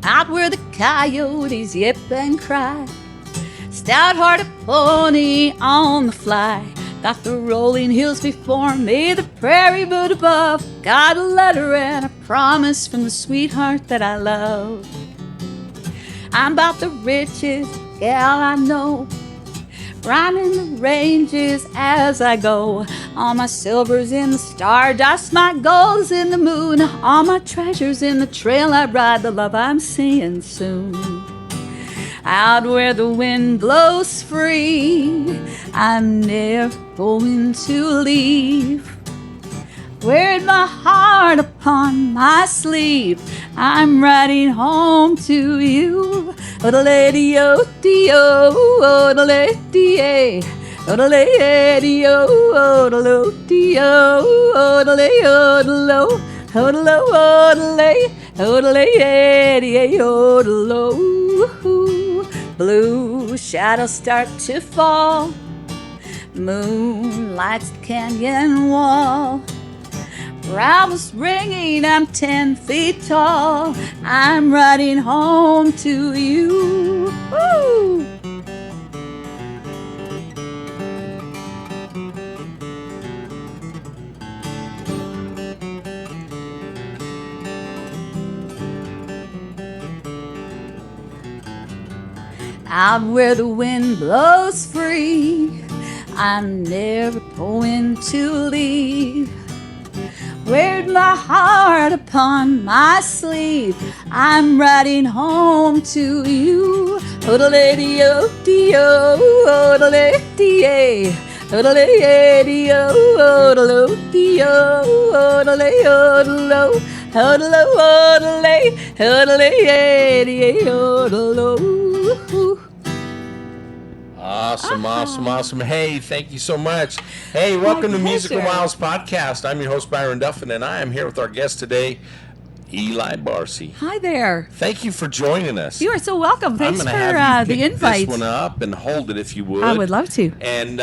out where the coyotes yip and cry. Stout-hearted pony on the fly, got the rolling hills before me, the prairie wood above. Got a letter and a promise from the sweetheart that I love. I'm about the richest gal I know, rhyming the ranges as I go. All my silver's in the stardust, my gold's in the moon, all my treasures in the trail I ride, the love I'm seeing soon. Out where the wind blows free, I'm never going to leave. Wearing my heart upon my sleeve, I'm riding home to you. Oh, the lady, oh, the oh, the lady, oh, the lady, oh, the lady, oh, the lady, oh, the low, oh, the low, oh, the lady, oh, the lady, oh, the low. Blue shadows start to fall, moon lights the canyon wall. Bravos ringing, I'm 10 feet tall, I'm riding home to you. Woo! Out where the wind blows free, I'm never going to leave. Wearing my heart upon my sleeve, I'm riding home to you. Oh, the lady, oh, the oh, the lady, oh, the lady, oh, the low, the oh, the lady, oh, the low, oh, the low, oh, the lady, oh, the lady, oh, the low. Awesome. Hey, thank you so much. Hey, welcome to Musical Miles Podcast. I'm your host, Byron Duffin, and I am here with our guest today, Eli Barsi. Hi there. Thank you for joining us. You are so welcome. Thanks for the invite. This one up and hold it if you would. I would love to. And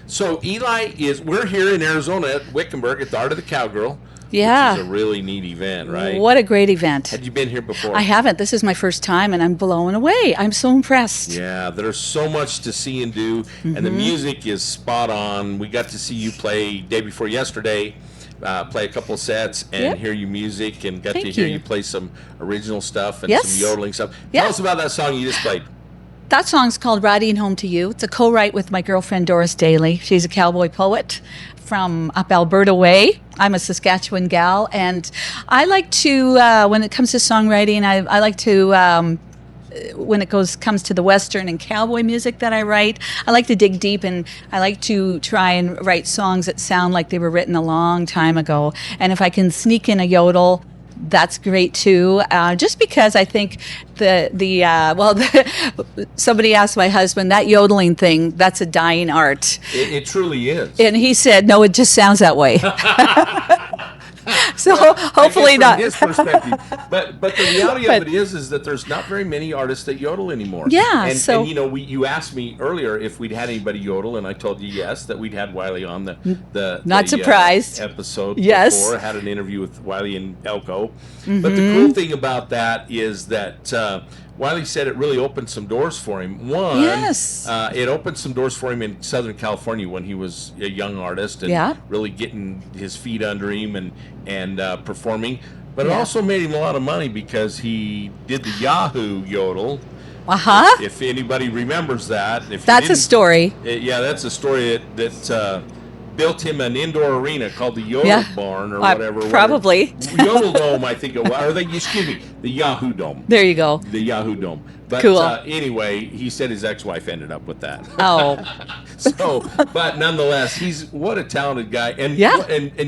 so Eli we're here in Arizona at Wickenburg at the Art of the Cowgirl. Yeah. Which is a really neat event, right? What a great event. Had you been here before? I haven't. This is my first time, and I'm blown away. I'm so impressed. Yeah, there's so much to see and do, and the music is spot on. We got to see you play day before yesterday, play a couple of sets, and hear your music, and got to hear you play some original stuff and some yodeling stuff. Tell us about that song you just played. That song's called Riding Home to You. It's a co-write with my girlfriend Doris Daly. She's a cowboy poet from up Alberta way. I'm a Saskatchewan gal, and I like to, when it comes to songwriting, I like to, when it comes to the Western and cowboy music that I write, I like to dig deep, and I like to try and write songs that sound like they were written a long time ago. And if I can sneak in a yodel, that's great too. Just because I think somebody asked my husband, that yodeling thing, that's a dying art. It truly is. And he said, no, it just sounds that way. So hopefully not. From his perspective. But the reality of it is that there's not very many artists that yodel anymore. Yeah. And you know, you asked me earlier if we'd had anybody yodel, and I told you yes, that we'd had Wiley on the not surprised episode before. I had an interview with Wiley and Elko. But the cool thing about that is that Wiley said it really opened some doors for him. One, it opened some doors for him in Southern California when he was a young artist and really getting his feet under him and performing. But it also made him a lot of money because he did the Yahoo yodel. If anybody remembers that. That's a story. That's a story that built him an indoor arena called the Yodel Barn or whatever. Probably. Yodel Dome, I think it was. Or the Yahoo Dome. There you go. The Yahoo Dome. But cool. Anyway, he said his ex-wife ended up with that. Oh. But nonetheless, what a talented guy. And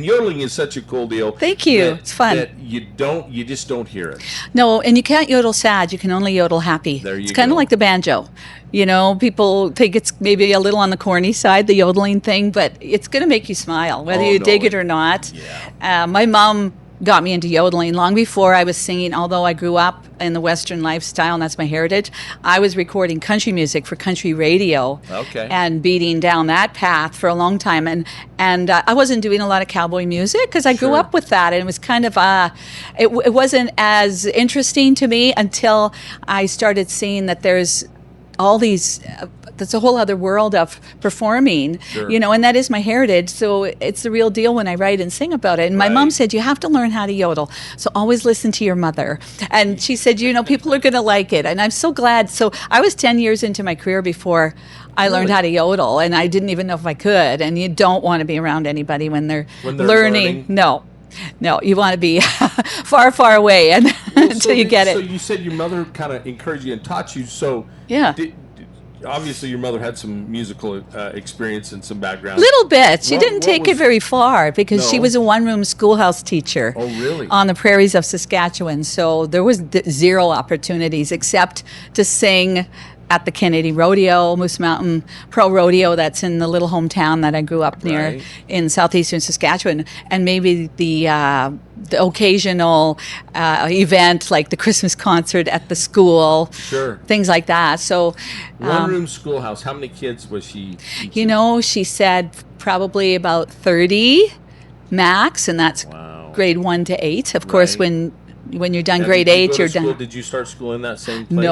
yodeling is such a cool deal. Thank you. It's fun. That you just don't hear it. No, and you can't yodel sad. You can only yodel happy. It's kind of like the banjo. You know, people think it's maybe a little on the corny side, the yodeling thing, but it's going to make you smile, whether you dig it or not. Yeah. My mom got me into yodeling. Long before I was singing, although I grew up in the Western lifestyle, and that's my heritage, I was recording country music for country radio. Okay. And beating down that path for a long time. And I wasn't doing a lot of cowboy music because I grew Sure. up with that. And it was kind of, it wasn't as interesting to me until I started seeing that there's all these, that's a whole other world of performing, Sure. and that is my heritage. So it's the real deal when I write and sing about it. And my Right. mom said, you have to learn how to yodel. So always listen to your mother. And she said, people are going to like it. And I'm so glad. So I was 10 years into my career before I learned Really? how to yodel. And I didn't even know if I could. And you don't want to be around anybody when they're learning. No, you want to be far, far away until you get it. So you said your mother kind of encouraged you and taught you. So Yeah. Obviously your mother had some musical experience and some background. Little bit. She didn't What take it was- very far because she No. was a one-room schoolhouse teacher. Oh, really? On the prairies of Saskatchewan. So there was zero opportunities except to sing at the Kennedy Rodeo, Moose Mountain Pro Rodeo that's in the little hometown that I grew up near Right. in southeastern Saskatchewan, and maybe the occasional event like the Christmas concert at the school, Sure. things like that. So, One room schoolhouse. How many kids was she teaching? she said probably about 30 max, and that's Wow. grade 1 to 8. Of course, Right. when you're done Now, grade did you 8, go to you're school? done. Did you start school in that same place?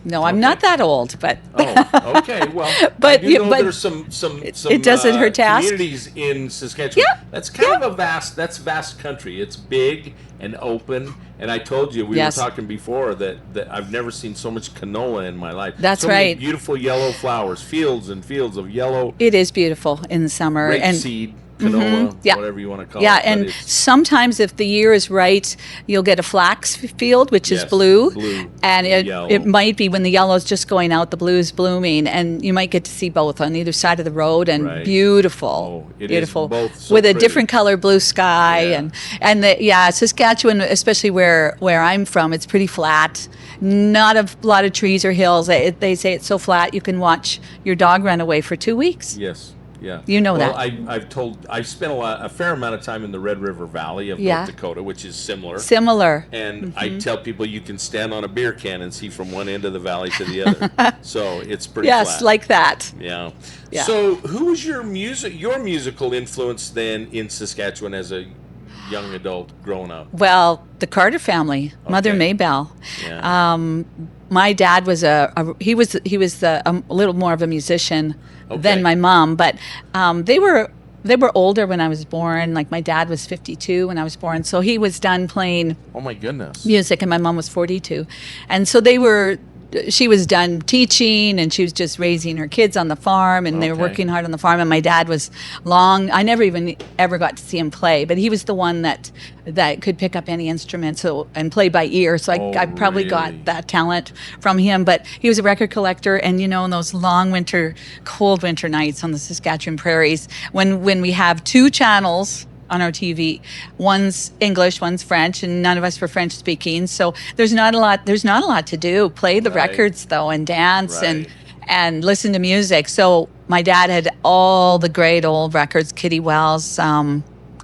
No, I'm Okay. not that old, but Oh, okay. Well, But I do you- know but there's some it doesn't hurt to ask. communities in Saskatchewan. Yeah, That's kind of that's vast country. It's big and open. And I told you, we Yes. were talking before that I've never seen so much canola in my life. That's so many right. beautiful yellow flowers, fields and fields of yellow it is beautiful in the summer. rapeseed, canola, yeah. whatever you want to call Yeah, it. and but it's- sometimes if the year is right, you'll get a flax field, which is Yes, blue, blue, and yellow. it might be when the yellow's just going out, the blue's blooming, and you might get to see both on either side of the road, and Right. beautiful, Oh, it is beautiful, both so with a pretty. different color blue sky, Yeah. and Saskatchewan, especially where I'm from, it's pretty flat. Not a lot of trees or hills. They say it's so flat you can watch your dog run away for 2 weeks. Yes. Yeah. You know well, that. I've spent a fair amount of time in the Red River Valley of Yeah. North Dakota, which is similar. Similar. And I tell people you can stand on a beer can and see from one end of the valley to the other. So it's pretty Yes, flat. like that. Yeah. Yeah. So who was your musical influence then in Saskatchewan as a young adult growing up? Well, the Carter family, Mother Okay. Maybelle. Yeah. My dad was a little more of a musician Okay. than my mom, but they were older when I was born. Like my dad was 52 when I was born, so he was done playing Oh my goodness. music, and my mom was 42, and so she was done teaching, and she was just raising her kids on the farm, and they were Okay. working hard on the farm. And my dad was I never even ever got to see him play, but he was the one that could pick up any instrument and play by ear. So I probably really? got that talent from him. But he was a record collector, and in those long cold winter nights on the Saskatchewan prairies, when we have 2 channels on our TV. One's English, one's French, and none of us were French speaking. So there's not a lot to do. Play the Right. records though, and dance Right. and listen to music. So my dad had all the great old records, Kitty Wells,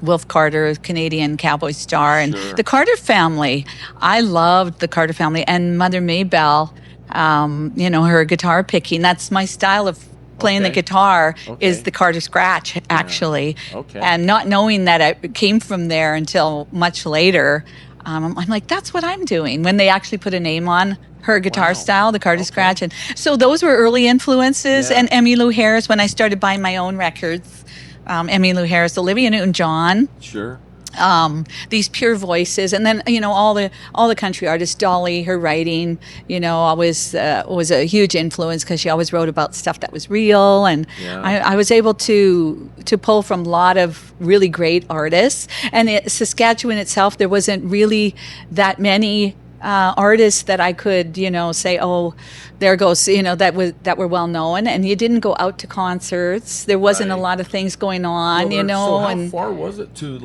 Wilf Carter, Canadian cowboy star, and Sure. the Carter family. I loved the Carter family, and Mother Maybelle, her guitar picking. That's my style of playing the Okay. guitar Okay. is the Carter scratch, actually. Okay. And not knowing that it came from there until much later, I'm like, that's what I'm doing. When they actually put a name on her guitar Wow. style, the Carter Okay. scratch. And so those were early influences. Yeah. And Emmylou Harris, when I started buying my own records, Emmylou Harris, Olivia Newton-John, Sure. these pure voices, and then all the country artists. Dolly, her writing, always was a huge influence because she always wrote about stuff that was real, and Yeah. I was able to pull from a lot of really great artists. And Saskatchewan itself, there wasn't really that many artists that I could, say, oh, there goes, that were well known, and you didn't go out to concerts. There wasn't Right. a lot of things going on, Well, so how and far was it to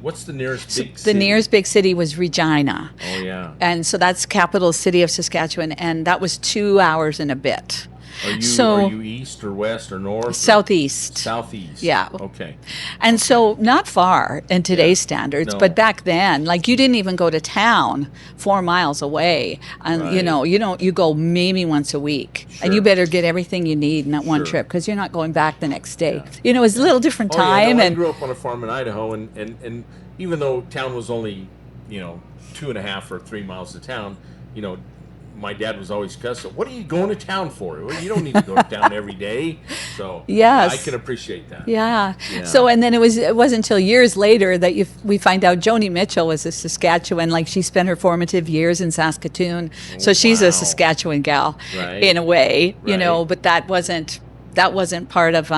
what's the nearest big the city? nearest big city was Regina. Oh yeah. And so that's capital city of Saskatchewan, and that was 2 hours and a bit. Are you east or west or north? Southeast. Southeast. Yeah. Okay. And so not far in today's standards, No. but back then, like you didn't even go to town 4 miles away. And Right. you go maybe once a week. Sure. And you better get everything you need in that one Sure. trip because you're not going back the next day. Yeah. You know, it's a little different Oh, yeah, time. no, I And grew up on a farm in Idaho, and even though town was only, 2.5 or 3 miles to town, my dad was always cussing, "What are you going to town for? Well, you don't need to go to town every day." So Yes. I can appreciate that. yeah. Yeah. So, and then it wasn't until years later that we find out Joni Mitchell was a Saskatchewan. Like she spent her formative years in Saskatoon. So she's wow. a Saskatchewan gal Right. in a way, Right. but that wasn't part of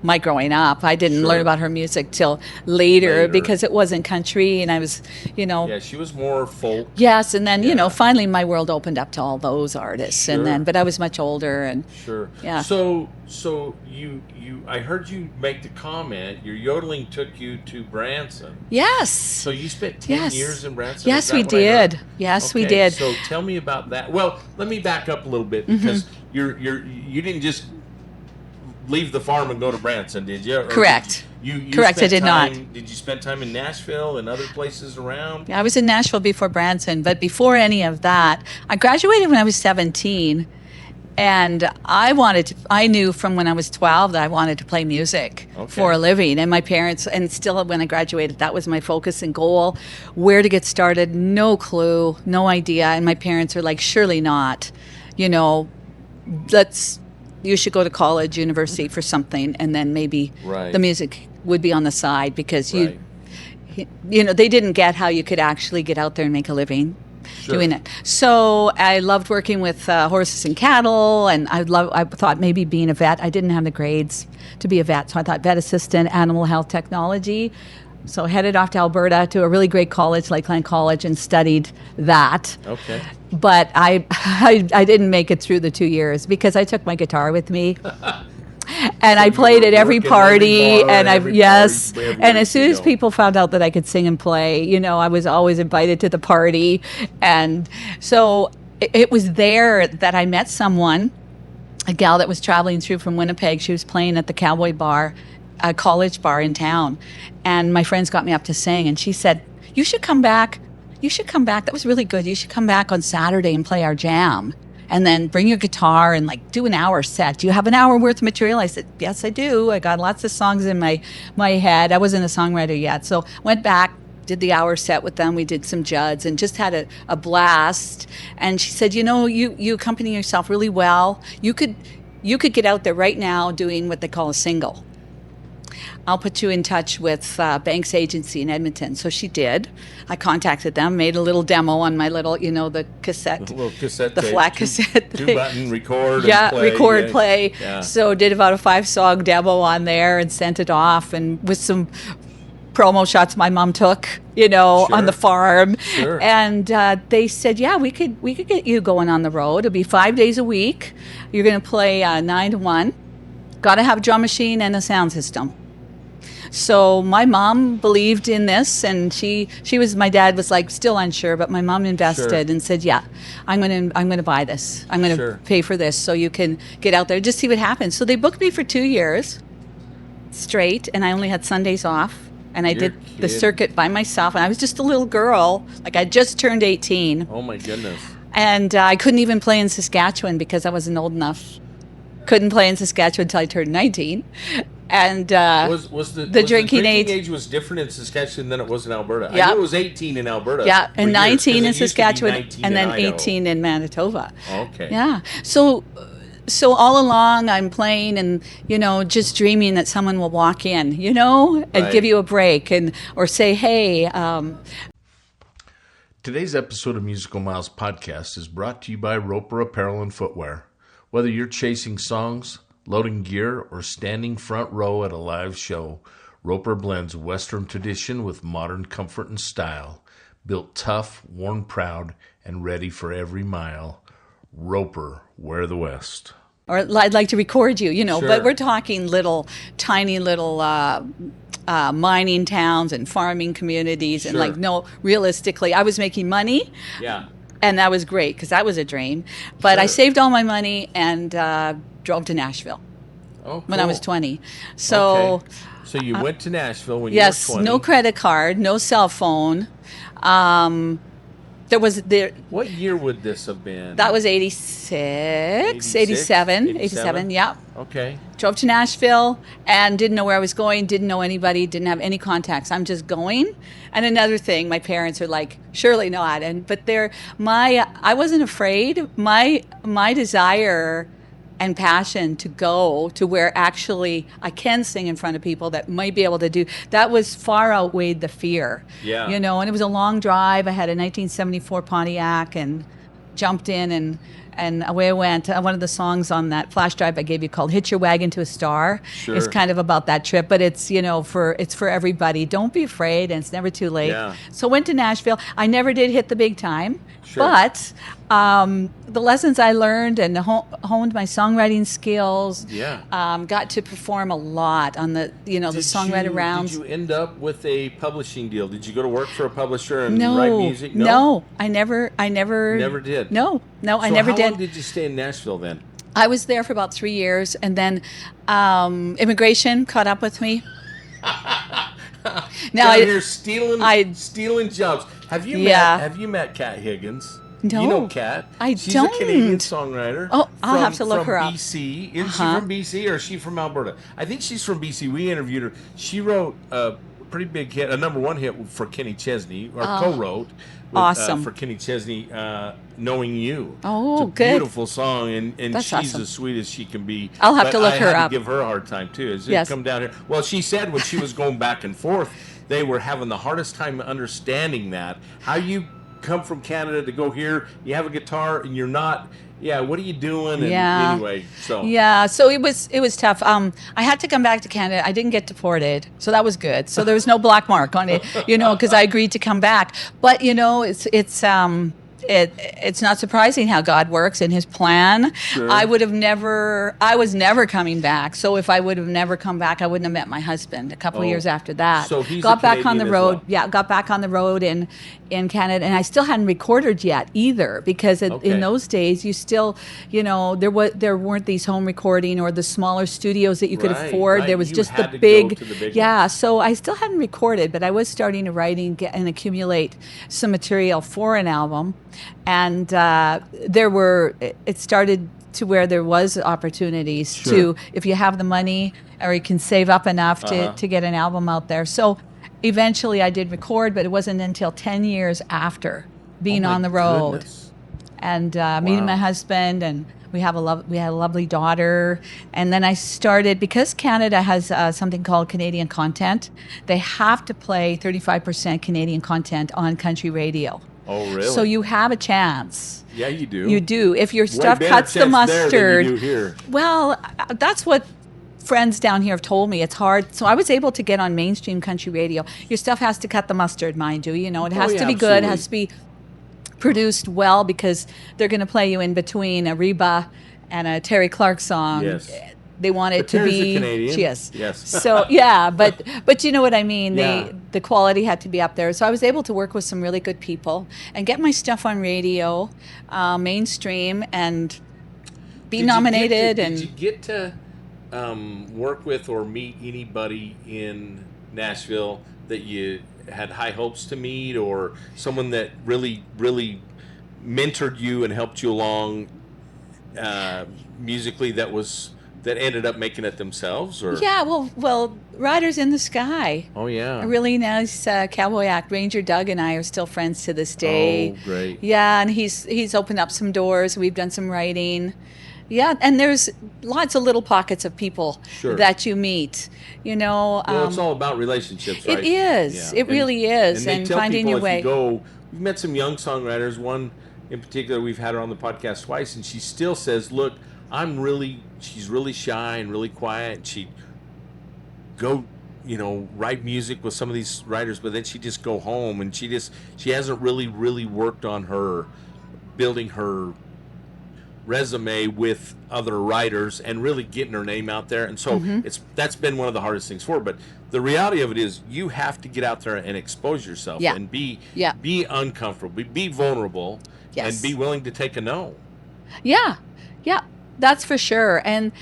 my growing up. I didn't Sure. learn about her music till later Later. because it wasn't country and I was, Yeah, she was more folk. yes. And then, Yeah. finally my world opened up to all those artists. Sure. And then, but I was much older and Sure. Yeah. So I heard you make the comment. Your yodeling took you to Branson. yes. So you spent 10 Yes. years in Branson? Yes, Is that we what I heard? did. Yes, we Okay, did. So tell me about that. Well, let me back up a little bit because you didn't just leave the farm and go to Branson, did you? Or Correct. Did you Correct, I spend did not. time- Did you spend time in Nashville and other places around? Yeah, I was in Nashville before Branson, but before any of that, I graduated when I was 17. And I knew from when I was 12 that I wanted to play music Okay. for a living. And my parents, and still when I graduated, that was my focus and goal. Where to get started, no clue, no idea. And my parents are like, surely not. You should go to college, university for something. And then maybe Right. the music would be on the side because Right. they didn't get how you could actually get out there and make a living Sure. doing it. So I loved working with horses and cattle, and I thought maybe being a vet. I didn't have the grades to be a vet, so I thought vet assistant, animal health technology. So I headed off to Alberta to a really great college, Lakeland College, and studied that. Okay. But I didn't make it through the 2 years because I took my guitar with me. And I played at every working party, every bar, and every yes, party, every and as soon you as know. people found out that I could sing and play, I was always invited to the party, and so it was there that I met someone, a gal that was traveling through from Winnipeg. She was playing at the Cowboy Bar, a college bar in town, and my friends got me up to sing, and she said, "You should come back. You should come back. That was really good. You should come back on Saturday and play our jam." And then bring your guitar and do an hour set. Do you have an hour worth of material? I said, yes, I do. I got lots of songs in my head. I wasn't a songwriter yet. So went back, did the hour set with them. We did some Judds and just had a blast. And she said, you accompany yourself really well. You could get out there right now doing what they call a single. I'll put you in touch with Banks Agency in Edmonton. So she did. I contacted them, made a little demo on my little, the cassette. The little cassette The tape, flat cassette. Two button, record, Yeah, and play. record, Yeah. play. Yeah. So did about a 5-song demo on there and sent it off, and with some promo shots my mom took, on the farm. Sure. And they said, yeah, we could get you going on the road. It'll be 5 days a week. You're going to play 9 to 1. Got to have a drum machine and a sound system. So my mom believed in this, and my dad was still unsure, but my mom invested Sure. and said, yeah, I'm going to buy this. I'm going to Sure. pay for this so you can get out there, just see what happens. So they booked me for 2 years straight, and I only had Sundays off. And I You're did the kidding. circuit by myself, and I was just a little girl. I just turned 18, Oh my goodness. and I couldn't even play in Saskatchewan because I wasn't old enough. Couldn't play in Saskatchewan until I turned 19. And Was the drinking age was different in Saskatchewan than it was in Alberta? I Yeah. knew it was 18 in Alberta. yeah, for and years, 19 'cause in it used to be Saskatchewan, 19 and in then Idaho. 18 in Manitoba. Okay. Yeah. So all along I'm playing and, just dreaming that someone will walk in, and Right. give you a break or say, hey, Today's episode of Musical Miles Podcast is brought to you by Roper Apparel and Footwear. Whether you're chasing songs, loading gear, or standing front row at a live show, Roper blends Western tradition with modern comfort and style. Built tough, worn proud, and ready for every mile. Roper, wear the West. or I'd like to record you, Sure. but we're talking tiny little mining towns and farming communities. Sure. And realistically, I was making money. Yeah. And that was great because that was a dream. But I saved all my money and drove to Nashville when I was 20. So, so you went to Nashville when yes, you were 20. No credit card, no cell phone. What year would this have been? That was 87, yeah. Okay. Drove to Nashville and didn't know where I was going, didn't know anybody, didn't have any contacts. I'm just going. And another thing, my parents are like, surely not. But I wasn't afraid. My desire and passion to go to where actually I can sing in front of people that might be able to do, that was far outweighed the fear. Yeah. And it was a long drive. I had a 1974 Pontiac and jumped in and away I went. One of the songs on that flash drive I gave you called "Hitch Your Wagon to a Star" is kind of about that trip, but it's for everybody. Don't be afraid, and it's never too late. Yeah. So went to Nashville. I never did hit the big time, Sure. but the lessons I learned and honed my songwriting skills. Yeah. Got to perform a lot on the songwriter rounds. Did you end up with a publishing deal? Did you go to work for a publisher and No, write music? No, I never. Never did. No, I So never how did. long did you stay in Nashville then? I was there for about 3 years, and then immigration caught up with me. Now you're stealing jobs. Have you met Kat Higgins? No, you know Kat. She's don't. a Canadian songwriter. Oh, I'll have to look her up. From BC. Is she from BC or is she from Alberta? I think she's from BC. We interviewed her. She wrote a pretty big hit, a #1 hit for Kenny Chesney, or co-wrote. Awesome. For Kenny Chesney, "Knowing You." Oh, it's a good. Beautiful song, and That's she's awesome. as sweet as she can be. I'll have But to look her I had up. to give her a hard time too. Yes. Come down here. Well, she said when she was going back and forth, they were having the hardest time understanding that. How you come from Canada to go here, you have a guitar, and you're not. Yeah, what are you doing? And anyway, so it was tough. I had to come back to Canada. I didn't get deported, so that was good. So there was no black mark on it, because I agreed to come back. But it's not surprising how God works in His plan. Sure. I was never coming back. So if I would have never come back, I wouldn't have met my husband a couple of years after that. So he's got a back on the Canadian as road. well. Yeah, got back on the road in Canada, and I still hadn't recorded yet either, because in those days you still, there weren't these home recording or the smaller studios that you could afford. Right. There was You just had the to big, go to the big yeah. ones. So I still hadn't recorded, but I was starting to write and accumulate some material for an album, and it started to where there was opportunities to, if you have the money or you can save up enough to get an album out there. So eventually I did record, but it wasn't until 10 years after being on the road. Goodness. And meeting my husband, and we had a lovely daughter. And then I started, because Canada has something called Canadian content, they have to play 35% Canadian content on country radio. Oh, really? So you have a chance. Yeah, you do. You do. If your Way stuff better cuts the chance mustard. there than you do here. Well, that's what friends down here have told me. It's hard. So I was able to get on mainstream country radio. Your stuff has to cut the mustard, mind you. It has to be good. It has to be produced well, because they're going to play you in between a Reba and a Terry Clark song. Yes. They want it But to Terry's be. a Canadian. Yes. Yes. So yeah, but you know what I mean. Yeah. The quality had to be up there. So I was able to work with some really good people and get my stuff on radio, mainstream, and be nominated. Did you get to work with or meet anybody in Nashville that you had high hopes to meet, or someone that really, really mentored you and helped you along musically that ended up making it themselves? Or Yeah, well, Riders in the Sky. Oh yeah, A really nice cowboy act. Ranger Doug and I are still friends to this day. Oh, great. Yeah, and he's opened up some doors. We've done some writing. Yeah, and there's lots of little pockets of people that you meet. Well, it's all about relationships, right? It is. Yeah. It really is. And And tell finding people your if way. you go, we've met some young songwriters. One in particular, we've had her on the podcast twice, and she still says, "Look, she's really shy and really quiet. And she'd go, write music with some of these writers, but then she'd just go home, and she hasn't really, really worked on building her resume with other writers and really getting her name out there." And so that's been one of the hardest things for her. But the reality of it is, you have to get out there and expose yourself and be uncomfortable, be vulnerable, Yes. And be willing to take a no. Yeah, that's for sure. And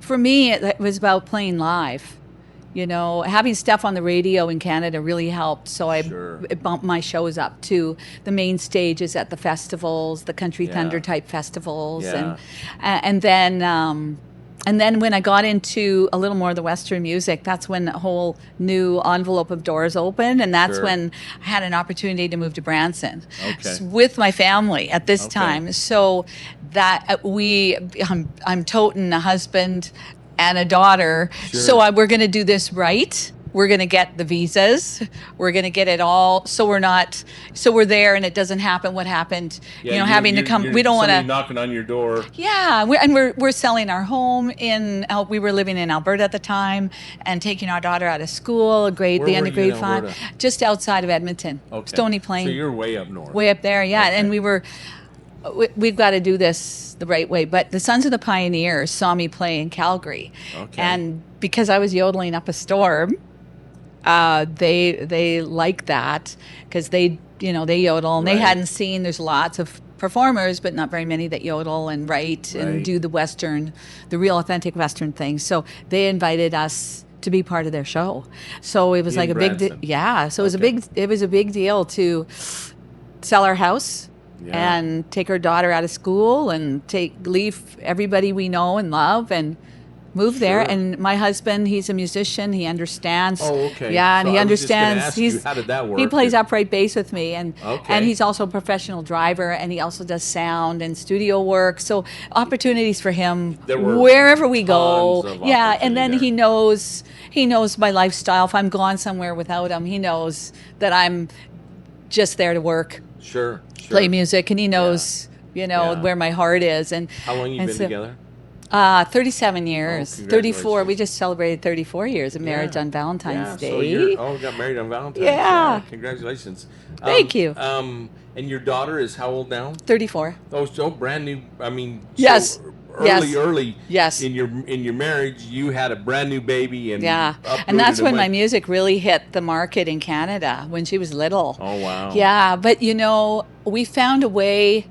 for me, it was about playing live. You know, having stuff on the radio in Canada really helped. So I bumped my shows up to the main stages at the festivals, the Country Thunder type festivals, and then when I got into a little more of the Western music, that's when a whole new envelope of doors opened, and that's when I had an opportunity to move to Branson with my family at this time. So that I'm toting a husband and a daughter. So we're going to do this right. We're going to get the visas. We're going to get it all. So we're there, and it doesn't happen what happened. Having to come. We don't want to knocking on your door. Yeah, we're selling our home we were living in Alberta at the time, and taking our daughter out of school, the end of grade 5, just outside of Edmonton, Stony Plain. So you're way up north. Way up there, and we've got to do this the right way. But the Sons of the Pioneers saw me play in Calgary, and because I was yodeling up a storm, they like that because they yodel, and they hadn't seen. There's lots of performers, but not very many that yodel and write and do the real authentic Western thing. So they invited us to be part of their show. So it was like a big So it was a big deal to sell our house. And take our daughter out of school and leave everybody we know and love and move there. And my husband, he's a musician. He understands. Oh, okay. Yeah, and he understands. How did that work? He plays upright bass with me, and he's also a professional driver, and he also does sound and studio work. So opportunities for him wherever we go. Yeah, and then he knows my lifestyle. If I'm gone somewhere without him, he knows that I'm just there to work. Sure. Play music, and he knows, where my heart is. And how long you been together? 37 years. 34. We just celebrated 34 years of marriage on Valentine's Day. So you got married on Valentine's Day. Yeah. Congratulations. Thank you. And your daughter is how old now? 34. Oh, so brand new. I mean, yes. Early. Yes. In your marriage, you had a brand new baby, and and that's when my music really hit the market in Canada, when she was little. Oh wow. Yeah, but we found a way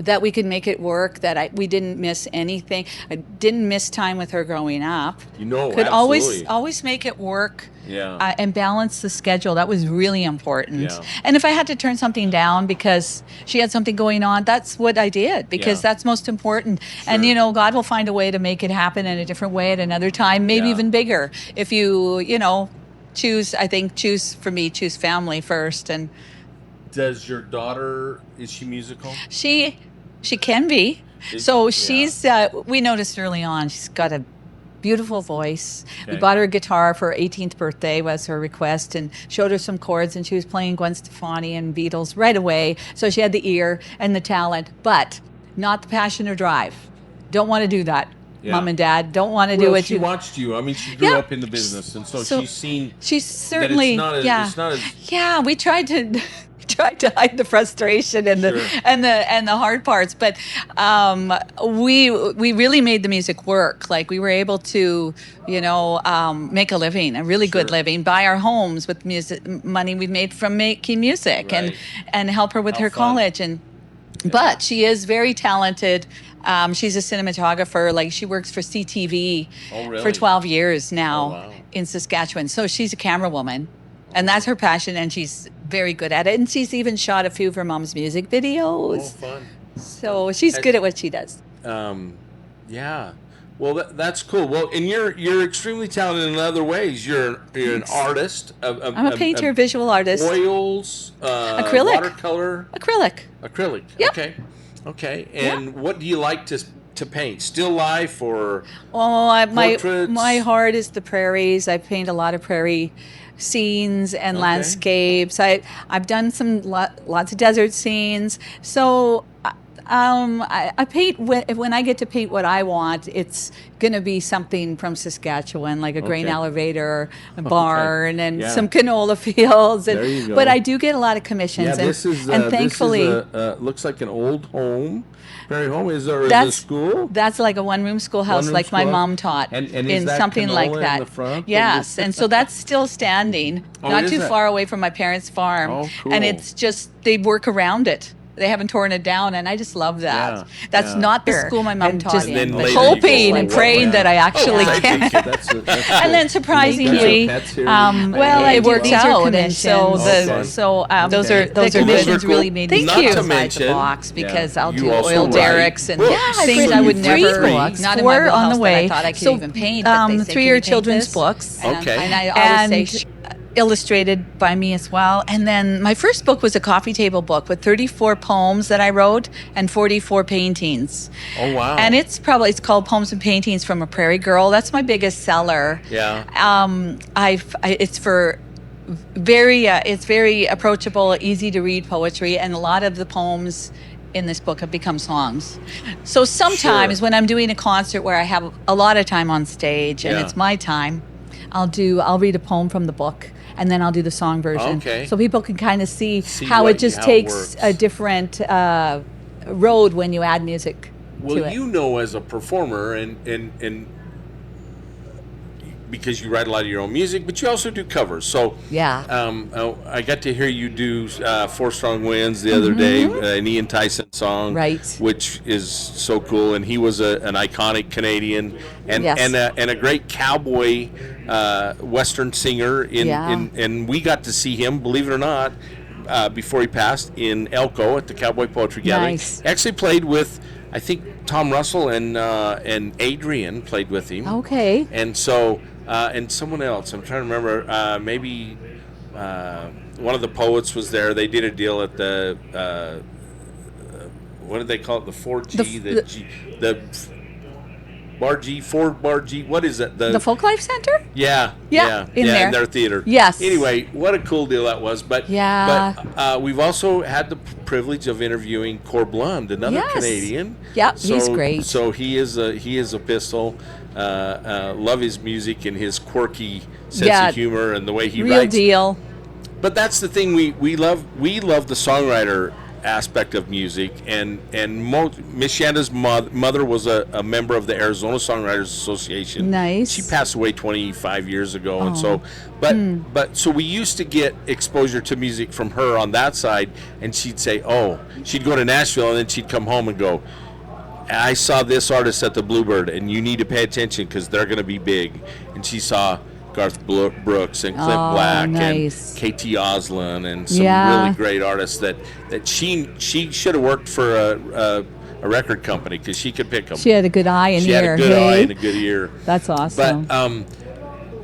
that we could make it work. That we didn't miss anything. I didn't miss time with her growing up. Could absolutely. always make it work. Yeah. And balance the schedule. That was really important. Yeah. And if I had to turn something down because she had something going on, that's what I did, because that's most important. Sure. And, God will find a way to make it happen in a different way at another time, maybe even bigger. If you, choose family first. And does your daughter, is she musical? She can be. She's, we noticed early on, she's got a beautiful voice. Okay. We bought her a guitar for her 18th birthday, was her request, and showed her some chords, and she was playing Gwen Stefani and Beatles right away. So she had the ear and the talent, but not the passion or drive. Don't want to do that. Yeah. Mom and Dad don't want to do it. She watched you. I mean, she grew up in the business, and so she's seen. She's certainly that it's not as yeah. We tried to hide the frustration and the hard parts, but we really made the music work. Like, we were able to make a living, a really good living, buy our homes with music money we made from making music, and help her with her college. And but she is very talented. She's a cinematographer. Like, she works for CTV for 12 years now in Saskatchewan. So she's a camera woman, and that's her passion, and she's very good at it. And she's even shot a few of her mom's music videos. Oh, fun. So she's good at what she does. Yeah. Well, that's cool. Well, and you're extremely talented in other ways. You're an artist. I'm a painter, visual artist. Oils, acrylic, watercolor, acrylic. Yep. Okay. And what do you like to paint? Still life or portraits? My heart is the prairies. I paint a lot of prairie scenes and landscapes. I've done lots of desert scenes. So I paint when I get to paint what I want. It's going to be something from Saskatchewan, like a grain elevator, a barn, and some canola fields. And, there you go. But I do get a lot of commissions. And thankfully, looks like an old home. Prairie home is a school. That's like a one-room schoolhouse, like my mom taught, and in something like that. In the front? Yes, and so that's still standing, not too far away from my parents' farm. Oh, cool. And it's just they work around it. They haven't torn it down, and I just love that. Yeah, That's not the school my mom taught just in, then but later you hoping go, and praying that I actually can. That's And then surprisingly, well, it worked out, and so those are commissions cool. really made me Not to outside mention, the box because I'll you do also oil write derricks and books. things I would never. books. Not in Four my on the wheelhouse way. that I thought I could So, even paint. But they say, 3 "Can year you paint children's this?" books. And, Okay. and I always say. Illustrated by me as well. And then my first book was a coffee table book with 34 poems that I wrote and 44 paintings. Oh, wow. And it's called Poems and Paintings from a Prairie Girl. That's my biggest seller. Yeah. It's very approachable, easy to read poetry, and a lot of the poems in this book have become songs. So sometimes when I'm doing a concert where I have a lot of time on stage and it's my time, I'll read a poem from the book, and then I'll do the song version. Okay. So people can kind of see how it just takes a different road when you add music to it. Well, you know, as a performer, and because you write a lot of your own music, but you also do covers. So I got to hear you do Four Strong Winds the other day, an Ian Tyson song, which is so cool. And he was an iconic Canadian and a great cowboy Western singer. And we got to see him, believe it or not, before he passed, in Elko at the Cowboy Poetry Gathering. Actually played with, I think, Tom Russell and Adrian played with him. Okay. And so, and someone else, I'm trying to remember, maybe one of the poets was there. They did a deal at the, what did they call it? The 4G, the Bar G, 4 Bar G, what is it? The Folklife Center? Yeah, in there. in their theater. Yes. Anyway, what a cool deal that was. But we've also had the privilege of interviewing Corblund, another Canadian. Yep, he's great. So he is a pistol. Love his music and his quirky sense of humor and the way he writes. Real deal. But that's the thing, we love the songwriter aspect of music, and Miss Shanda's mother was a member of the Arizona Songwriters Association. Nice. She passed away 25 years ago, and so so we used to get exposure to music from her on that side, and she'd say, she'd go to Nashville, and then she'd come home and go, I saw this artist at the Bluebird, and you need to pay attention because they're going to be big. And she saw Garth Brooks and Clint Black and KT Oslin and some really great artists that she should have worked for a record company because she could pick them. She had a good eye and ear. She had a good eye and a good ear. That's awesome. But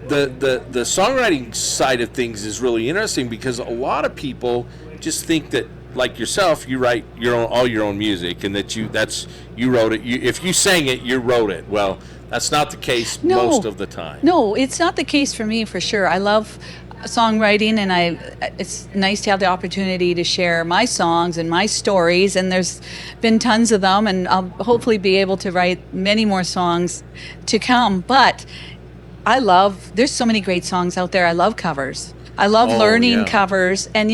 the songwriting side of things is really interesting because a lot of people just think that, like yourself, you write all your own music, and that you wrote it. If you sang it, you wrote it. Well, that's not the case most of the time. No, it's not the case for me, for sure. I love songwriting, and it's nice to have the opportunity to share my songs and my stories, and there's been tons of them, and I'll hopefully be able to write many more songs to come. But there's so many great songs out there. I love covers. I love learning covers, and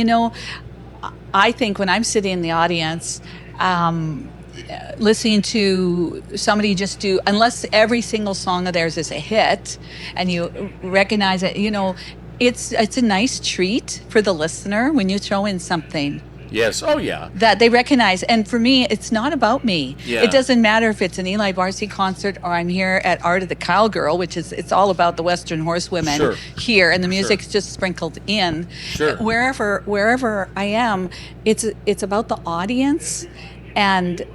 I think when I'm sitting in the audience, listening to somebody just do, unless every single song of theirs is a hit and you recognize it, it's a nice treat for the listener when you throw in something. Yes. Oh, yeah. That they recognize. And for me, it's not about me. Yeah. It doesn't matter if it's an Eli Barsi concert or I'm here at Art of the Cowgirl, which it's all about the Western horsewomen here, and the music's just sprinkled in. Sure. Wherever I am, it's about the audience. And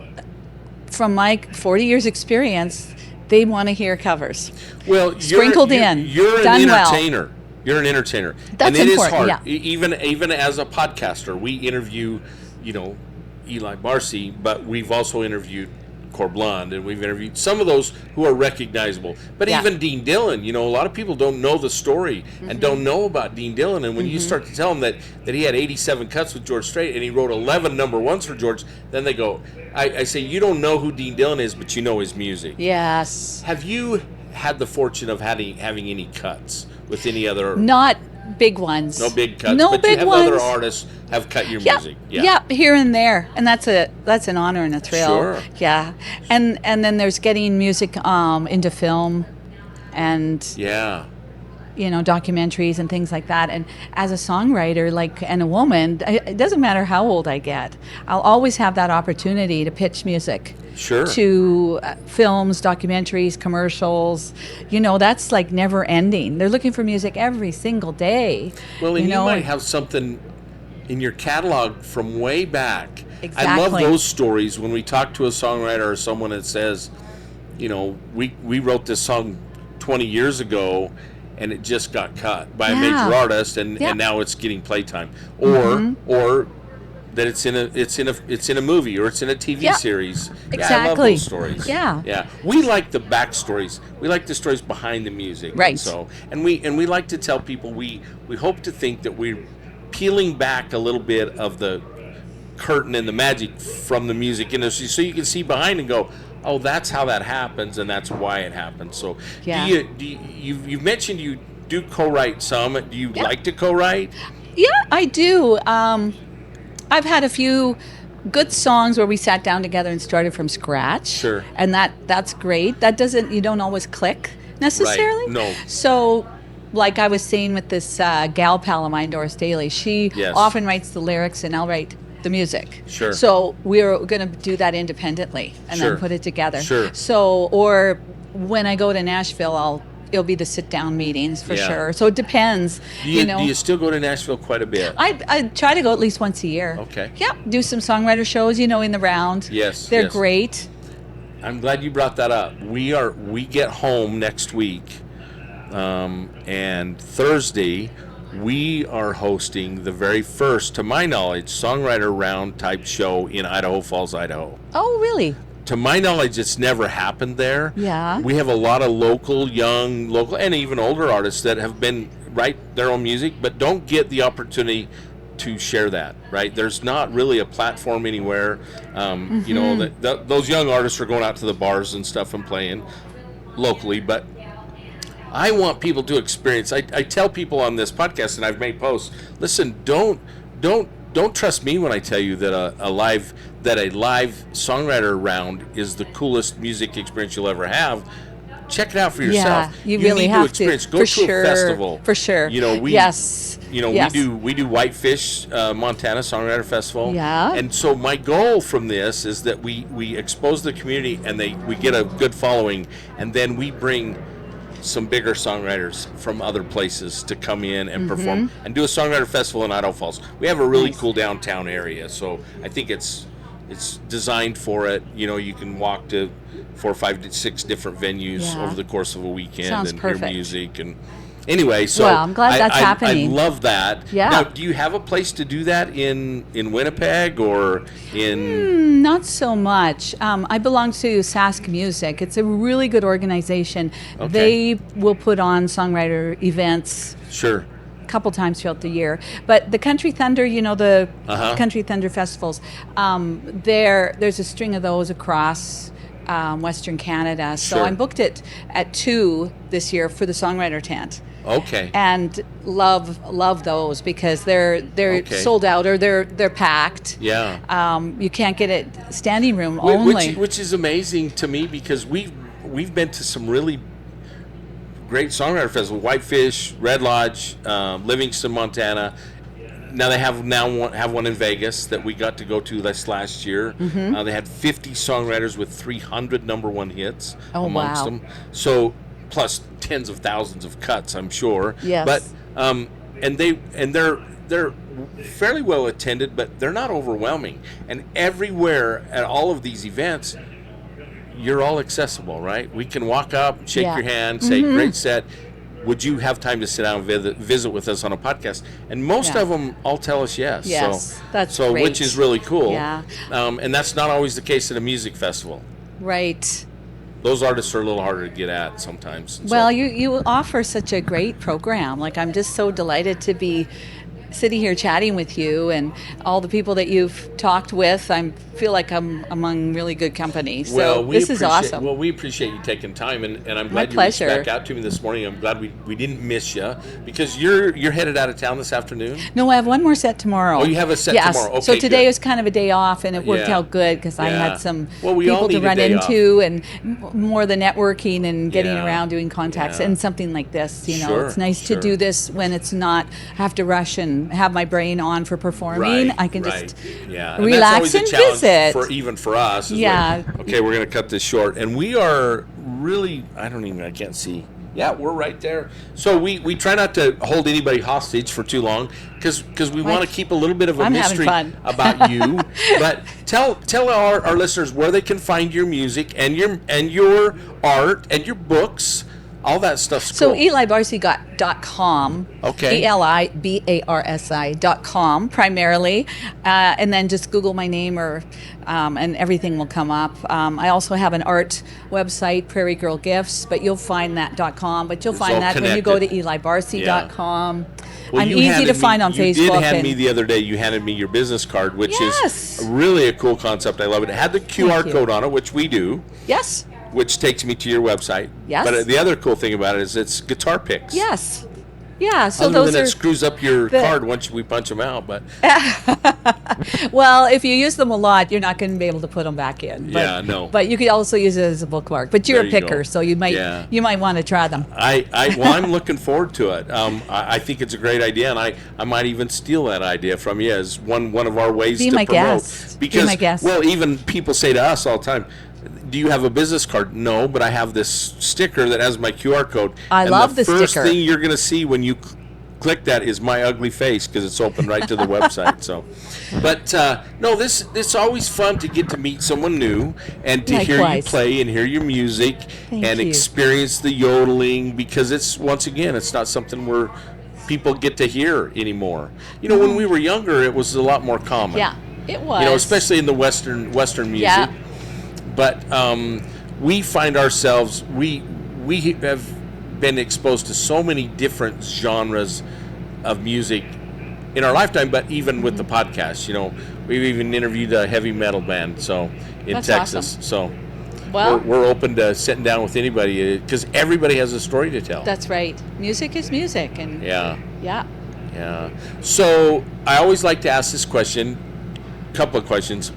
from my 40 years experience, they want to hear covers. Well, sprinkled in. You're done an entertainer. Well. You're an entertainer. That's and it important, is hard. Even as a podcaster, we interview, Eli Barsi, but we've also interviewed Corblund, and we've interviewed some of those who are recognizable. But even Dean Dillon, a lot of people don't know the story and don't know about Dean Dillon. And when you start to tell them that he had 87 cuts with George Strait and he wrote 11 number ones for George, then they go, I say, you don't know who Dean Dillon is, but you know his music. Yes. Have you had the fortune of having any cuts with any other? Not big ones. No big cuts. No but big you have ones. other artists have cut your music. Yeah, here and there, and that's an honor and a thrill. Sure. Yeah, and then there's getting music into film, and documentaries and things like that. And as a songwriter, and a woman, it doesn't matter how old I get, I'll always have that opportunity to pitch music. Sure. To films, documentaries, commercials. That's like never ending. They're looking for music every single day. Well, and you might have something in your catalog from way back. Exactly. I love those stories when we talk to a songwriter or someone that says, we wrote this song 20 years ago and it just got cut by a major artist and now it's getting playtime. Or that it's in a movie or it's in a TV series. Exactly. Yeah, I love those stories. Yeah. We like the back stories. We like the stories behind the music. Right. And we like to tell people we hope to think that we're peeling back a little bit of the curtain and the magic from the music industry, so you can see behind and go, oh, that's how that happens and that's why it happens. So you've mentioned you do co-write some. Do you like to co-write? Yeah, I do. I've had a few good songs where we sat down together and started from scratch. Sure. And that's great. You don't always click necessarily. Right. No. So, like I was saying with this gal pal of mine, Doris Daly, she often writes the lyrics and I'll write the music. Sure. So we're going to do that independently and then put it together. Sure. So, or when I go to Nashville, it'll be the sit-down meetings for sure. So it depends. Do you still go to Nashville quite a bit? I try to go at least once a year. Okay. Yeah, do some songwriter shows, in the round. Yes. They're great. I'm glad you brought that up. We get home next week, and Thursday we are hosting the very first, to my knowledge, songwriter round type show in Idaho Falls, Idaho. Oh, really? To my knowledge, it's never happened there. Yeah. We have a lot of local, and even older artists that have been write their own music, but don't get the opportunity to share that, right? There's not really a platform anywhere. Those young artists are going out to the bars and stuff and playing locally, but I want people to experience. I tell people on this podcast, and I've made posts, listen, don't trust me when I tell you that a live songwriter round is the coolest music experience you'll ever have. Check it out for yourself. Yeah, you really need have to experience. to. Go to a festival. For sure. We do Whitefish, Montana Songwriter Festival. Yeah. And so my goal from this is that we expose the community and we get a good following, and then we bring some bigger songwriters from other places to come in and perform and do a songwriter festival in Idaho Falls. We have a really cool downtown area, so I think it's designed for it. You can walk to 4, 5 to 6 different venues over the course of a weekend. Sounds and perfect. hear music. And anyway, so I'm glad that's happening. I love that. Yeah. Now, do you have a place to do that in Winnipeg or in? Not so much. I belong to Sask Music. It's a really good organization. Okay. They will put on songwriter events. Sure. A couple times throughout the year. But the Country Thunder, the Country Thunder festivals, there's a string of those across Western Canada. So I'm booked at 2 this year for the songwriter tent. Okay. And love those because they're sold out or they're packed. Yeah. You can't get it standing room only. Which is amazing to me because we've been to some really great songwriter festivals: Whitefish, Red Lodge, Livingston, Montana. Now they have one in Vegas that we got to go to last year. They had 50 songwriters with 300 number one hits amongst them. So plus tens of thousands of cuts, I'm sure. Yes. But they're fairly well attended, but they're not overwhelming. And everywhere at all of these events, you're all accessible, right? We can walk up, shake your hand, say, great set. Would you have time to sit down and visit with us on a podcast? And most of them all tell us yes. Yes, that's great. Which is really cool. Yeah. And that's not always the case at a music festival. Right. Those artists are a little harder to get at sometimes. Well, you offer such a great program. Like, I'm just so delighted to be sitting here chatting with you and all the people that you've talked with. I feel like I'm among really good company. So this is awesome. Well, we appreciate you taking time, and I'm My glad you pleasure. reached back out to me this morning. I'm glad we didn't miss you, because you're headed out of town this afternoon. No, I have one more set tomorrow. Oh, you have a set tomorrow. Okay, so today good. was kind of a day off, and it worked Yeah. out good because I Yeah. had some Well, we all people to need a run day into and more the networking and getting Yeah. around doing contacts Yeah. and something like this. You know, Sure, it's nice sure. to do this when it's not have to rush and have my brain on for performing. Right, I can right. just Yeah. And relax that's always and a challenge visit. even for us. Is Yeah. like, okay, we're going to cut this short, and we are really. I can't see. Yeah, we're right there. So we try not to hold anybody hostage for too long because we want to keep a little bit of a I'm having mystery fun. about you. But tell our listeners where they can find your music and your art and your books. All that stuff's cool. So EliBarsi.com. Okay. EliBarsi.com primarily, and then just Google my name and everything will come up. I also have an art website, Prairie Girl Gifts, but you'll find that .com. But you'll It's find all that when you go to connected. EliBarsi.com. Well, I'm you easy handed to find on Facebook. You did hand me the other day. You handed me your business card, which Yes. is really a cool concept. I love it. It had the QR you. code on it, which we do. Yes. Which takes me to your website. Yes. But the other cool thing about it is it's guitar picks. Yes. Yeah. So Other those than are. it screws up your the- card once we punch them out, but Well, if you use them a lot, you're not going to be able to put them back in. But, Yeah, no. But you could also use it as a bookmark. But you're There a you go. picker, so you might Yeah. want to try them. I'm looking forward to it. I think it's a great idea, and I might even steal that idea from you as one of our ways Be to my promote. guest. Because Be my guest. well, even people say to us all the time, do you have a business card? No, but I have this sticker that has my QR code. I love the first sticker. thing you're going to see when you click that is my ugly face because it's open right to the website. So, but no, this is always fun to get to meet someone new and to hear you Likewise. play and hear your music Thank and you. experience the yodeling, because it's once again it's not something where people get to hear anymore. You know, when we were younger, it was a lot more common. Yeah, it was. You know, especially in the Western music. Yeah. But we find ourselves we have been exposed to so many different genres of music in our lifetime, but even with the podcast, you know, we've even interviewed a heavy metal band in That's Texas. awesome. So Well, we're open to sitting down with anybody because everybody has a story to tell. that's right. Music is music, and Yeah. yeah. So I always like to ask this question, couple of questions.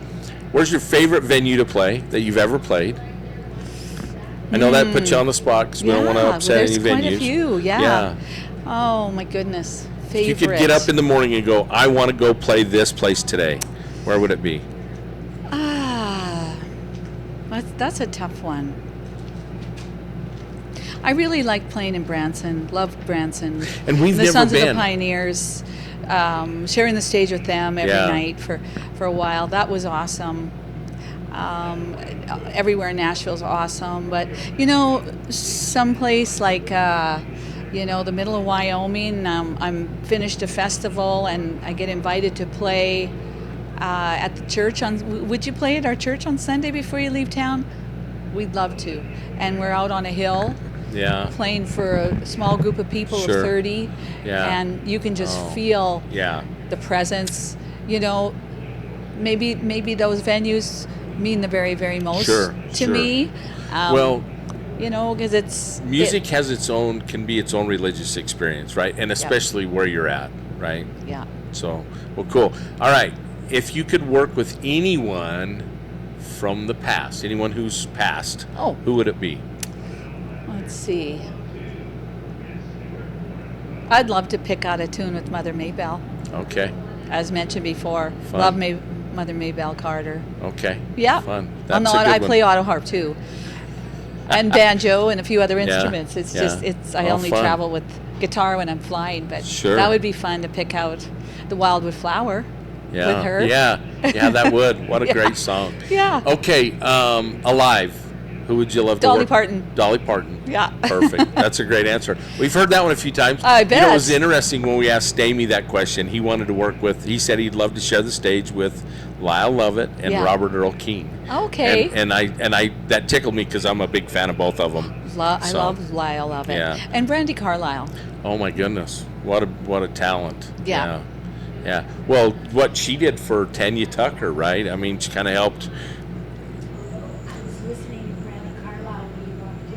Where's your favorite venue to play that you've ever played? I know that puts you on the spot because we don't want to upset any there's quite venues. a few. Yeah. Oh my goodness. Favorite. If you could get up in the morning and go, I want to go play this place today, where would it be? That's a tough one. I really like playing in Branson. Loved Branson. And we've the never Sons of been. the Pioneers. Sharing the stage with them every Yeah. night for a while. That was awesome. Everywhere in Nashville's awesome, but you know, someplace like the middle of Wyoming. I'm finished a festival and I get invited to play at the church would you play at our church on Sunday before you leave town? We'd love to. And we're out on a hill playing for a small group of people Sure. of 30 and you can just feel the presence. You know, maybe those venues mean the very, very most to me. Well, you know, because it's music can be its own religious experience, right? And especially where you're at, right? Yeah. So, well, cool. All right. If you could work with anyone from the past, anyone who's passed, who would it be? Let's see. I'd love to pick out a tune with Mother Maybelle. Okay. As mentioned before, Fun. love Mother Maybelle Carter. Okay. Yeah. Fun. Well, no, That's a good I one. play auto harp too, and banjo and a few other instruments. It's just I only fun. travel with guitar when I'm flying, but that would be fun to pick out the Wildwood Flower with her. Yeah, that would. What a great song. Yeah. Okay, alive. Who would you love to Dolly work? Parton. Dolly Parton. Yeah. Perfect. That's a great answer. We've heard that one a few times. I You know, bet. it was interesting when we asked Stamey that question. He wanted to work with, he said he'd love to share the stage with Lyle Lovett and Robert Earl Keen. Okay. And I that tickled me because I'm a big fan of both of them. I love Lyle Lovett. Yeah. And Brandy Carlisle. Oh my goodness. What a talent. Yeah. Yeah. Well, what she did for Tanya Tucker, right? I mean, she kind of helped. I was listening to Brandon Carlisle when you walked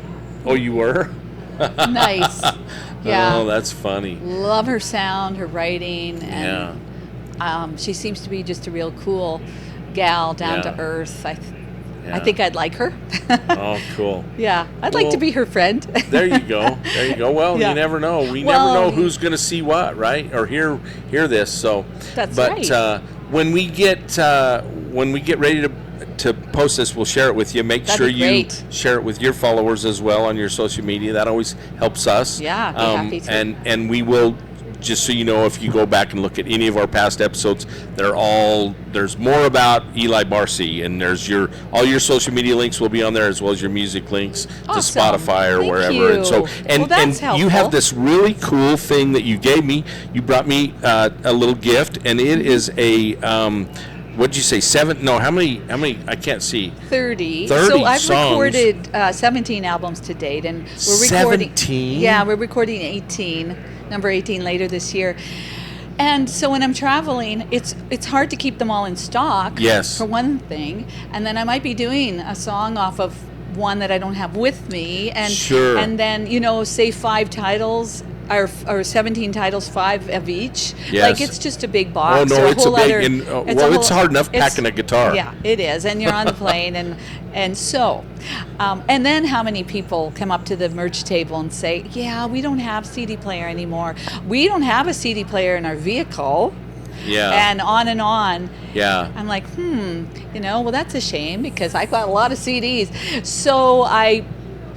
in. Oh, you were? Nice. Yeah. Oh, that's funny. Love her sound, her writing, and she seems to be just a real cool gal, down to earth. I think I'd like her. Oh, cool. Yeah, I'd like to be her friend. There you go. There you go. Well, you never know. We never know who's going to see what, right? Or hear this. So that's right. But when we get ready to post this, we'll share it with you. Make sure you share it with your followers as well on your social media. That always helps us. Yeah, I'd be happy to. And we will. Just so you know, if you go back and look at any of our past episodes, there's more about Eli Barsi, and there's all your social media links will be on there, as well as your music links to Spotify or wherever. You. And so, and you have this really cool thing that you gave me. You brought me a little gift, and it is a what'd you say? 7? No, how many? I can't see. 30. 30 So I've songs. recorded 17 albums to date, and we're recording. 17. Yeah, we're recording 18. Number 18 later this year. And so when I'm traveling, it's hard to keep them all in stock. Yes. For one thing, and then I might be doing a song off of one that I don't have with me, and sure. And then say 5 titles. Or 17 titles, 5 of each. Yes. Like it's just a big box. Oh no, it's a big. It's hard enough it's packing a guitar. Yeah, it is, and you're on the plane, and so, and then how many people come up to the merch table and say, "Yeah, we don't have CD player anymore. We don't have a CD player in our vehicle." Yeah. And on. Yeah. I'm like, well, that's a shame because I got a lot of CDs. So I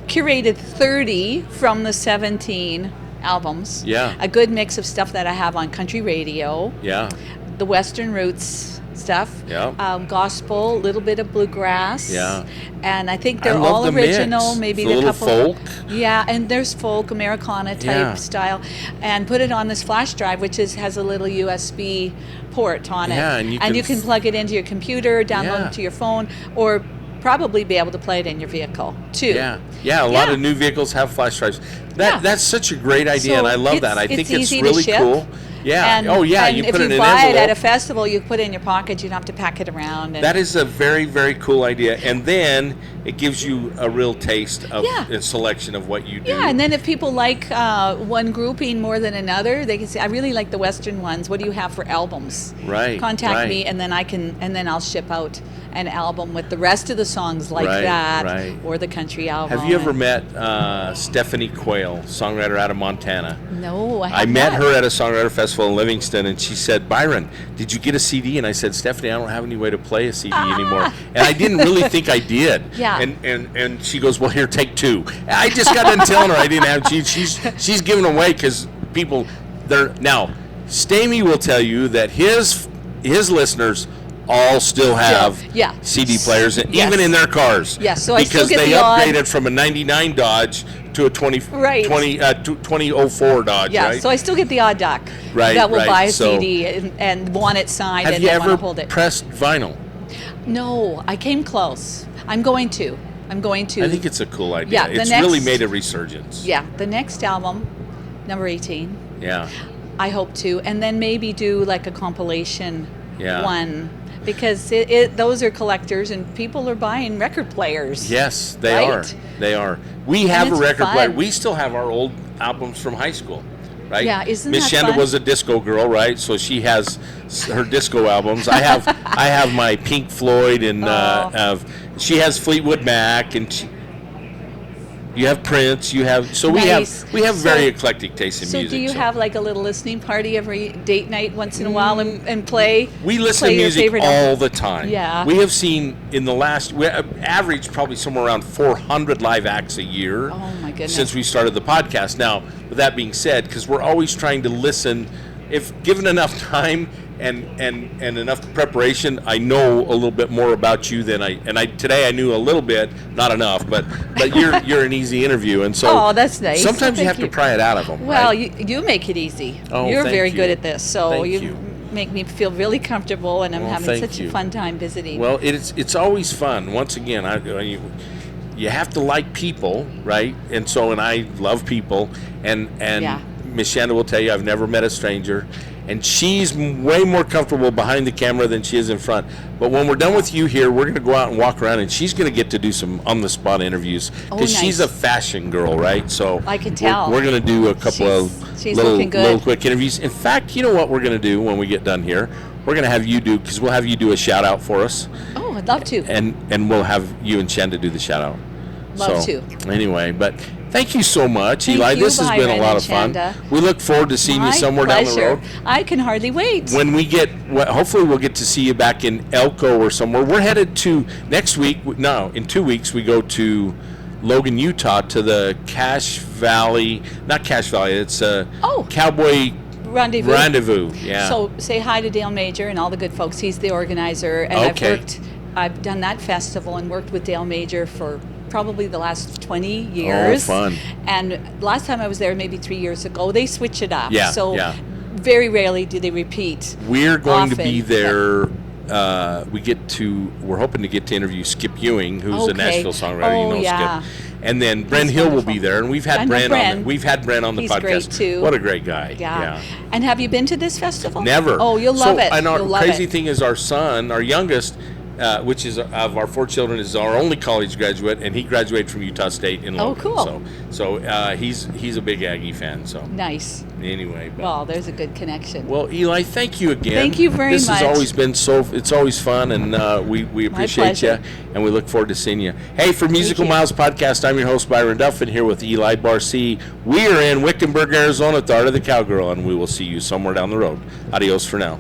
curated 30 from the 17 albums. Yeah. A good mix of stuff that I have on country radio. Yeah. The Western roots stuff. Yeah. Gospel, a little bit of bluegrass. Yeah. And I think they're all original. Mix. Maybe a a couple folk. Yeah, and there's folk, Americana type style, and put it on this flash drive, which has a little USB port on it. Yeah, and you can plug it into your computer, download it to your phone, or probably be able to play it in your vehicle too. Yeah. A lot of new vehicles have flash drives. That's such a great idea, and I love that. I think it's really cool. Yeah. And, you put it in an envelope. If you buy it at a festival, you put it in your pocket. You don't have to pack it around. That is a very, very cool idea. And then it gives you a real taste of a selection of what you do. Yeah, and then if people like one grouping more than another, they can say, "I really like the Western ones. What do you have for albums?" Right. Contact me, and then I'll ship out an album with the rest of the songs like that, or the country album. Have you ever met Stephanie Quayle, songwriter out of Montana? No, I met her at a songwriter festival in Livingston, and she said, "Byron, did you get a CD?" And I said, "Stephanie, I don't have any way to play a CD anymore." And I didn't really think I did. Yeah. And she goes, "Well, here, take 2." I just got done telling her I didn't have. She's giving away because people now. Stamey will tell you that his listeners all still have CD players, even in their cars. Yes, so I because still get they the upgraded from a '99 Dodge to a 2004 Dodge. Yeah, right? so I still get the odd duck that will buy a CD and want it signed and they want to hold it. Have you ever pressed vinyl? No, I came close. I'm going to. I think it's a cool idea. Yeah, it's really made a resurgence. Yeah, the next album, number 18. Yeah. I hope to, and then maybe do like a compilation one. Because those are collectors and people are buying record players. Yes, they are. They are. We have a record player. We still have our old albums from high school, right? Yeah, isn't Miss that Shanda fun? was a disco girl, right? So she has her disco albums. I have my Pink Floyd, and she has Fleetwood Mac, and you have Prince. We have very eclectic taste in music. So do you have like a little listening party every date night once in a while and play? We listen to music all the time. Yeah. We have seen in the last average probably somewhere around 400 live acts a year. Oh my goodness. Since we started the podcast. Now, with that being said, because we're always trying to listen, if given enough time and enough preparation, I know a little bit more about you than today I knew a little bit, not enough, but you're an easy interview, and so that's nice. Sometimes you have to pry it out of them. Well, right? you make it easy. Oh, you're very good at this, so Thank you make me feel really comfortable, and I'm having such a fun time visiting. Well, it's always fun. Once again, you have to like people, right? And I love people, and Miss Shanda will tell you I've never met a stranger. and she's way more comfortable behind the camera than she is in front. But when we're done with you here, we're going to go out and walk around, and she's going to get to do some on-the-spot interviews because she's a fashion girl, right? So I can tell. We're going to do a couple she's little quick interviews. In fact, you know what we're going to do when we get done here? We're going to have you do, because we'll have you do a shout-out for us. Oh, I'd love to. And we'll have you and Shanda do the shout-out. Love to. Anyway, but thank you so much, Thank Eli. you, This has been a lot of fun. Shanda. We look forward to seeing you somewhere pleasure. down the road. I can hardly wait. When we get, hopefully we'll get to see you back in Elko or somewhere. We're headed to next week. No, in 2 weeks we go to Logan, Utah, to the Cache Valley. Not Cache Valley. It's Cowboy Rendezvous. Yeah. So say hi to Dale Major and all the good folks. He's the organizer, and I've done that festival and worked with Dale Major for probably the last 20 years. Oh, fun. And last time I was there, maybe 3 years ago, they switch it up. Yeah, so very rarely do they repeat. We're going to be there. We're hoping to get to interview Skip Ewing, who's a Nashville songwriter. Skip. And then Bren Hill will be there, and we've had Bren on. We've had Bren on the He's podcast. Great too. What a great guy! Yeah. And have you been to this festival? Never. Oh, you'll love it. And our you'll love crazy it. thing is, our son, our youngest, which is of our 4 children, is our only college graduate, and he graduated from Utah State in Logan. Oh, cool. So he's a big Aggie fan. So nice. Anyway, well, there's a good connection. Well, Eli, thank you again. Thank you very much. This has always been it's always fun, and we appreciate you, and we look forward to seeing you. Hey, for Musical Miles Podcast, I'm your host, Byron Duffin, here with Eli Barsi. We are in Wickenburg, Arizona at the Art of the Cowgirl, and we will see you somewhere down the road. Adios for now.